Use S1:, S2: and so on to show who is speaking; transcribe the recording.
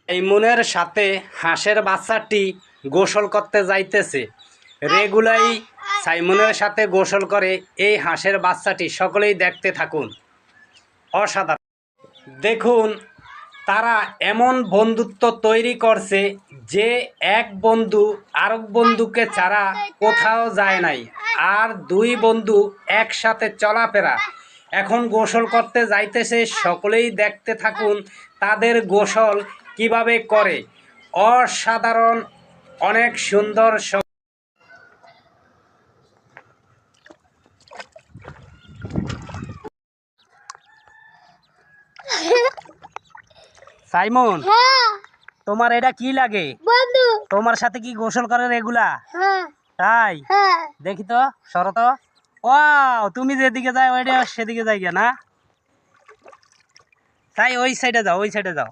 S1: সাইমনের সাথে হাঁসের বাচ্চাটি গোসল করতে যাইতেছে। রেগুলাই সাইমনের সাথে গোসল করে এই হাঁসের বাচ্চাটি। সকলেই দেখতে থাকুন। অসাধারণ। দেখুন, তারা এমন বন্ধুত্ব তৈরি করছে যে এক বন্ধু আরেক বন্ধুকে ছাড়া কোথাও যায় নাই, আর দুই বন্ধু একসাথে চলাফেরা। এখন গোসল করতে যাইতেছে, সকলেই দেখতে থাকুন তাদের গোসল কিভাবে করে। অসাধারণ, অনেক সুন্দর। সাইমন, তোমার এটা কি লাগে?
S2: বন্ধু
S1: তোমার সাথে কি গোসল করে রেগুলা?
S2: হ্যাঁ
S1: তাই?
S2: হ্যাঁ
S1: দেখি তো, সরো তো। ওয়াও, তুমি যেদিকে যাও ওইটা সেদিকে যাই না? তাই ওই সাইডে যাও, ওই সাইডে যাও।